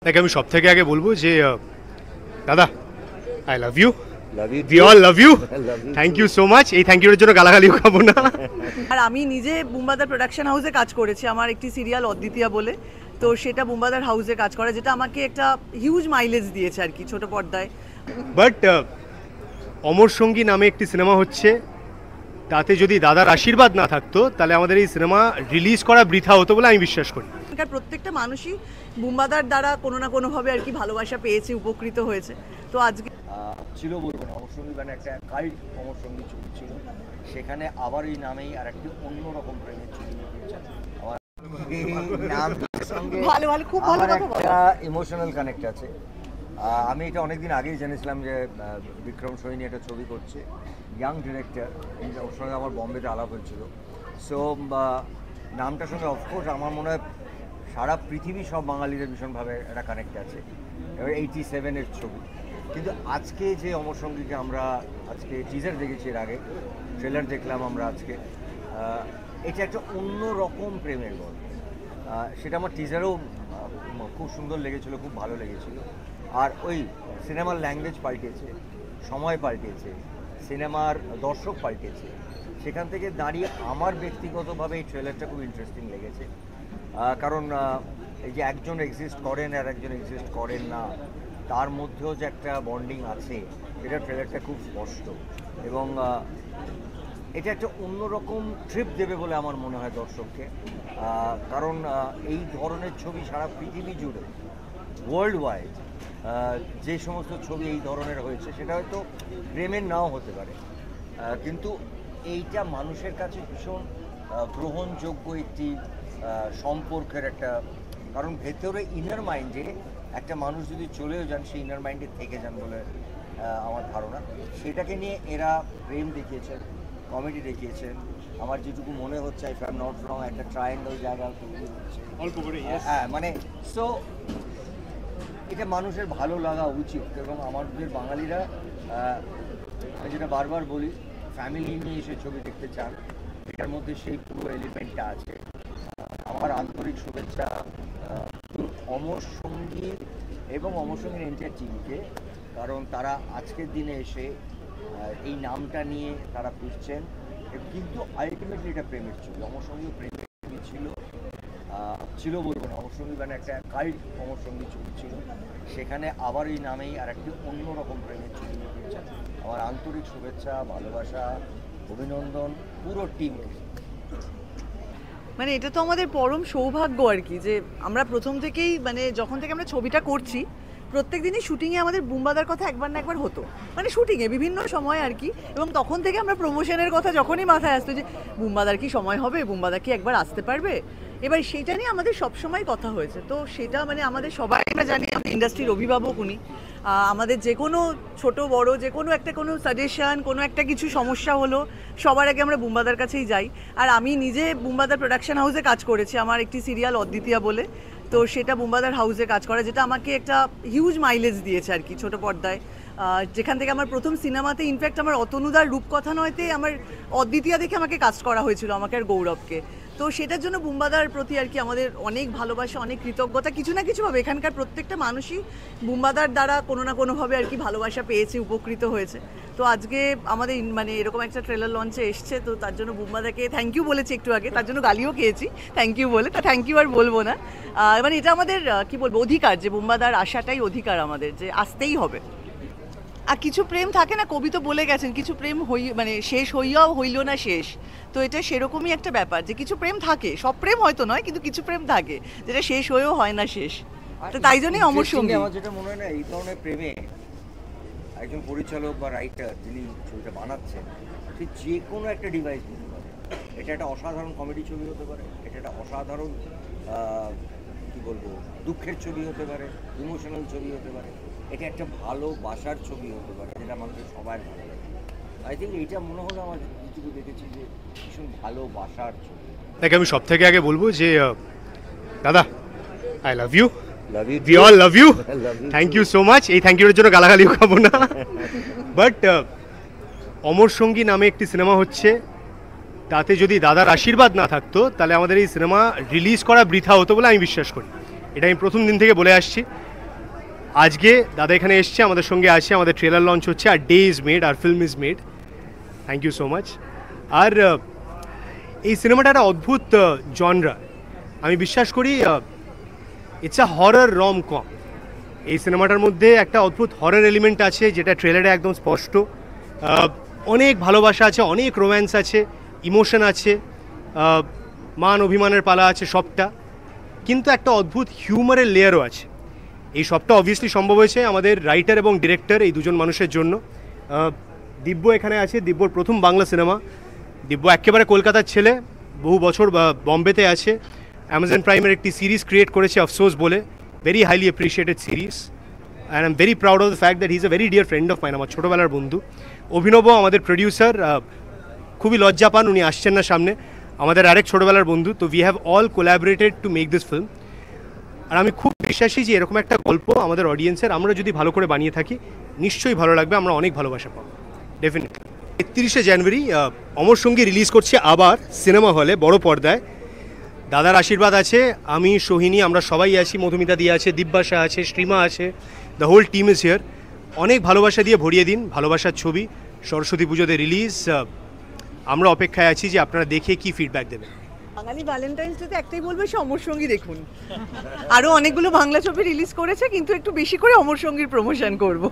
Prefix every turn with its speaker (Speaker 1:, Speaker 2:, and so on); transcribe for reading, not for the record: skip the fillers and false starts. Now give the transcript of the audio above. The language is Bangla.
Speaker 1: দেখ আমি সব থেকে আগে বলবো যে দাদা I love you,
Speaker 2: love you,
Speaker 1: we all love you,
Speaker 2: love you,
Speaker 1: thank you so much. এই থ্যাংক ইউর জন্য গালাগালিও খাবো না।
Speaker 3: আর আমি নিজে বুম্বাদার প্রোডাকশন হাউসে কাজ করেছি, আমার একটি সিরিয়াল অদ্বিতীয়া বলে, তো সেটা বুম্বাদার হাউসে কাজ করে, যেটা আমাকে একটা হিউজ মাইলেজ দিয়েছে আর কি ছোট পর্দায়।
Speaker 1: বাট অমর সঙ্গী নামে একটি সিনেমা হচ্ছে, তাতে যদি দাদার আশীর্বাদ না থাকতো তাহলে আমাদের এই সিনেমা রিলিজ করা বৃথা হতো বলে আমি বিশ্বাস করি।
Speaker 3: এখানকার প্রত্যেকটা মানুষই বুম্বাদার দ্বারা কোনো না কোনোভাবে আর কি ভালোবাসা পেয়েছে, উপকৃত হয়েছে। তো আজকে
Speaker 2: ছিল বলবো না, অমর সঙ্গী মানে একটা কাল্ট অমর সঙ্গী ছবি ছিল, সেখানে আবার এই নামেই আর একটি অন্যরকম প্রেমের ছবি হয়েছে। আমার এই নামটার সঙ্গে
Speaker 3: ভালো ভালো খুব ভালো
Speaker 2: আমার
Speaker 3: কথা বলো।
Speaker 2: একটা ইমোশনাল কানেক্ট আছে। আমি এটা অনেকদিন আগেই জেনেছিলাম যে বিক্রম সৈনী একটা ছবি করছে, ইয়াং ডিরেক্টর, ওর সঙ্গে আমার বম্বেতে আলাপ হয়েছিল। সো নামটার সঙ্গে অফকোর্স আমার মনে হয় সারা পৃথিবী সব বাঙালিদের ভীষণভাবে একটা কানেক্ট আছে। এবার 87-এর ছবি, কিন্তু আজকে যে অমর সঙ্গীকে আমরা আজকে টিজার দেখেছি, এর আগে ট্রেলার দেখলাম আমরা আজকে, এটা একটা অন্য রকম প্রেমের গল্প। সেটা আমার টিজারেও খুব সুন্দর লেগেছিলো, খুব ভালো লেগেছিলো। আর ওই সিনেমার ল্যাঙ্গুয়েজ পাল্টেছে, সময় পাল্টেছে, সিনেমার দর্শক পাল্টেছে। সেখান থেকে দাঁড়িয়ে আমার ব্যক্তিগতভাবে এই ট্রেলারটা খুব ইন্টারেস্টিং লেগেছে, কারণ এই যে একজন এক্সিস্ট করেন আর একজন এক্সিস্ট করেন না, তার মধ্যেও যে একটা বন্ডিং আছে, এটা ট্রেলারটা খুব স্পষ্ট। এবং এটা একটা অন্যরকম ট্রিপ দেবে বলে আমার মনে হয় দর্শককে, কারণ এই ধরনের ছবি সারা পৃথিবী জুড়ে ওয়ার্ল্ড ওয়াইড যে সমস্ত ছবি এই ধরনের হয়েছে, সেটা হয়তো প্রেমের নাও হতে পারে, কিন্তু এইটা মানুষের কাছে ভীষণ গ্রহণযোগ্য একটি সম্পর্কের একটা, কারণ ভেতরে ইনার মাইন্ডে একটা মানুষ যদি চলেও যান, সেই ইনার মাইন্ডে থেকে যান বলে আমার ধারণা। সেটাকে নিয়ে এরা প্রেম দেখিয়েছেন, কমেডি দেখিয়েছেন। আমার যেটুকু মনে হচ্ছে, if I am not wrong, একটা ট্রায়াঙ্গল জায়গা তৈরি হচ্ছে
Speaker 1: অল্প করে,
Speaker 2: হ্যাঁ, মানে সো এটা মানুষের ভালো লাগা উচিত। এবং আমাদের বাঙালিরা, আমি যেটা বারবার বলি, ফ্যামিলি নিয়ে এসে ছবি দেখতে চান, এটার মধ্যে সেই পুরো এলিমেন্টটা আছে। আমার আন্তরিক শুভেচ্ছা অমর সঙ্গী এবং অমর সঙ্গীর এন্টায়ার টিমকে, কারণ তারা আজকের দিনে এসে এই নামটা নিয়ে তারা ফিরছেন। কিন্তু আলটিমেটলি এটা প্রেমের ছবি, অমর সঙ্গী প্রেমের ছবি ছিল বলবো না, অমর সঙ্গী মানে একটা কাল্ট অমর সঙ্গী ছবি ছিল, সেখানে আবার এই নামেই আর একটি অন্যরকম প্রেমের ছবি হয়েছে। আমার আন্তরিক শুভেচ্ছা, ভালোবাসা, অভিনন্দন পুরো টিমকে।
Speaker 3: মানে এটা তো আমাদের পরম সৌভাগ্য আর কি, যে আমরা প্রথম থেকেই, মানে যখন থেকে আমরা ছবিটা করছি, প্রত্যেক দিনই শুটিংয়ে আমাদের বুম্বাদার কথা একবার না একবার হতো, মানে শুটিংয়ে বিভিন্ন সময় আর কি। এবং তখন থেকে আমরা প্রমোশনের কথা যখনই মাথায় আসতো, যে বুম্বাদার কি সময় হবে, বুম্বাদা কি একবার আসতে পারবে, এবার সেইটা নিয়ে আমাদের সবসময় কথা হয়েছে। তো সেটা মানে আমাদের সবাই, আমরা জানি ইন্ডাস্ট্রির অভিভাবক উনি, আমাদের যে কোনো ছোট বড় যে কোনো একটা কোনো সাজেশন, কোনো একটা কিছু সমস্যা হলো, সবার আগে আমরা বুম্বাদার কাছেই যাই। আর আমি নিজে বুম্বাদার প্রোডাকশন হাউসে কাজ করেছি, আমার একটি সিরিয়াল অদ্বিতীয়া বলে, তো সেটা বুম্বাদার হাউসে কাজ করে, যেটা আমাকে একটা হিউজ মাইলেজ দিয়েছে আর কি ছোট পর্দায়। যেখান থেকে আমার প্রথম সিনেমাতে, ইনফ্যাক্ট আমার অতনুদার রূপকথা নয়তে আমার অদ্বিতীয়া দেখে আমাকে কাস্ট করা হয়েছিল, আমাকে আর গৌরবকে। তো সেটার জন্য বুম্বাদার প্রতি আর কি আমাদের অনেক ভালোবাসা, অনেক কৃতজ্ঞতা, কিছু না কিছুভাবে এখানকার প্রত্যেকটা মানুষই বুম্বাদার দ্বারা কোনো না কোনোভাবে আর কি ভালোবাসা পেয়েছে, উপকৃত হয়েছে। তো আজকে আমাদের মানে এরকম একটা ট্রেলার লঞ্চে এসছে, তো তার জন্য বুম্বাদাকে থ্যাংক ইউ বলেছি একটু আগে, তার জন্য গালিও খেয়েছি থ্যাংক ইউ বলে, তা থ্যাংক ইউ আর বলবো না। মানে এটা আমাদের কি বলবো, অধিকার, যে বুম্বাদার আশাটাই অধিকার আমাদের, যে আসতেই হবে। আর কিছু প্রেম থাকে না, কবি তো বলে গেছেন, কিছু প্রেম মানে শেষ হইয়াও হইল না শেষ। তো এটা সেরকমই একটা ব্যাপার, যে কিছু প্রেম থাকে, সব প্রেম হয়তো নয়, কিন্তু কিছু প্রেম থাকে যেটা শেষ হয়েও হয় না শেষ। তো তাই জন্যই অমর সঙ্গী।
Speaker 2: আমার যেটা মনে হয় না, এই ধরনের প্রেমে একজন পরিচালক বা রাইটার যিনি ছবিটা বানাচ্ছেন, সে যে কোনো একটা ডিভাইস নিতে পারে। এটা একটা অসাধারণ কমেডি ছবি হতে পারে, এটা একটা অসাধারণ কী বলবো দুঃখের ছবি হতে পারে, ইমোশনাল ছবি হতে পারে, এটা একটা ভালোবাসার ছবি হতে পারে, যেটা মানুষের সবার ভালো লাগে। আই থিঙ্ক এইটা মনে হলো আমার যেটুকু দেখেছি, যে ভীষণ ভালোবাসার ছবি।
Speaker 1: দেখ আমি সব থেকে আগে বলবো যে দাদা I love you,
Speaker 2: love you,
Speaker 1: we all love you,
Speaker 2: love you,
Speaker 1: thank you so much. এই থ্যাংক ইউর জন্য গালাগালিও খাবো না। বাট অমর সঙ্গী নামে একটি সিনেমা হচ্ছে, তাতে যদি দাদার আশীর্বাদ না থাকতো তাহলে আমাদের এই সিনেমা রিলিজ করা বৃথা হতো বলে আমি বিশ্বাস করি। এটা আমি প্রথম দিন থেকে বলে আসছি। আজকে দাদা এখানে এসছে, আমাদের সঙ্গে আছে, আমাদের ট্রেলার লঞ্চ হচ্ছে, আর ডে ইজ মেড, আর film is made. Thank you so much. আর এই সিনেমাটা একটা অদ্ভুত জনরা, আমি বিশ্বাস করি ইটস আ হরর রম কম। এই সিনেমাটার মধ্যে একটা অদ্ভুত হরর এলিমেন্ট আছে যেটা ট্রেলারে একদম স্পষ্ট। অনেক ভালোবাসা আছে, অনেক রোম্যান্স আছে, ইমোশন আছে, মান অভিমানের পালা আছে সবটা, কিন্তু একটা অদ্ভুত হিউমারের লেয়ারও আছে। এই সবটা অবভিয়াসলি সম্ভব হয়েছে আমাদের রাইটার এবং ডিরেক্টর এই দুজন মানুষের জন্য। দিব্য এখানে আছে, দিব্যর প্রথম বাংলা সিনেমা। দিব্য একেবারে কলকাতার ছেলে, বহু বছর বম্বেতে আছে, অ্যামাজন প্রাইমের একটি সিরিজ ক্রিয়েট করেছে আফসোস বলে, very highly appreciated series, and I am very proud of the fact that he is a very dear friend of mine, আমার ছোটোবেলার বন্ধু। অভিনব আমাদের প্রডিউসার, খুবই লজ্জা পান উনি আসছেন না সামনে, আমাদের আরেক ছোটোবেলার বন্ধু। তো we have all collaborated to make this film. আর আমি খুব বিশ্বাসী যে এরকম একটা গল্প আমাদের অডিয়েন্সের আমরা যদি ভালো করে বানিয়ে থাকি নিশ্চয়ই ভালো লাগবে, আমরা অনেক ভালোবাসা পাবো ডেফিনেটলি। 31শে জানুয়ারি অমর সঙ্গী রিলিজ করছে আবার সিনেমা হলে বড় পর্দায়। দাদার আশীর্বাদ আছে, আমি সোহিনী আমরা সবাই আছি, মধুমিতা দিয়ে আছে, দিব্যাশা আছে, শ্রীমা আছে, the whole team is here. অনেক ভালোবাসা দিয়ে ভরিয়ে দিন, ভালোবাসার ছবি সরস্বতী পুজোতে রিলিজ। আমরা অপেক্ষায় আছি যে আপনারা দেখে কি ফিডব্যাক দেবেন।
Speaker 3: বাঙালি ভ্যালেন্টাইন্স ডেতে একটাই বলবো, সে অমর সঙ্গী দেখুন। আরও অনেকগুলো বাংলা ছবি রিলিজ করেছে, কিন্তু একটু বেশি করে অমর সঙ্গীর প্রমোশন করব।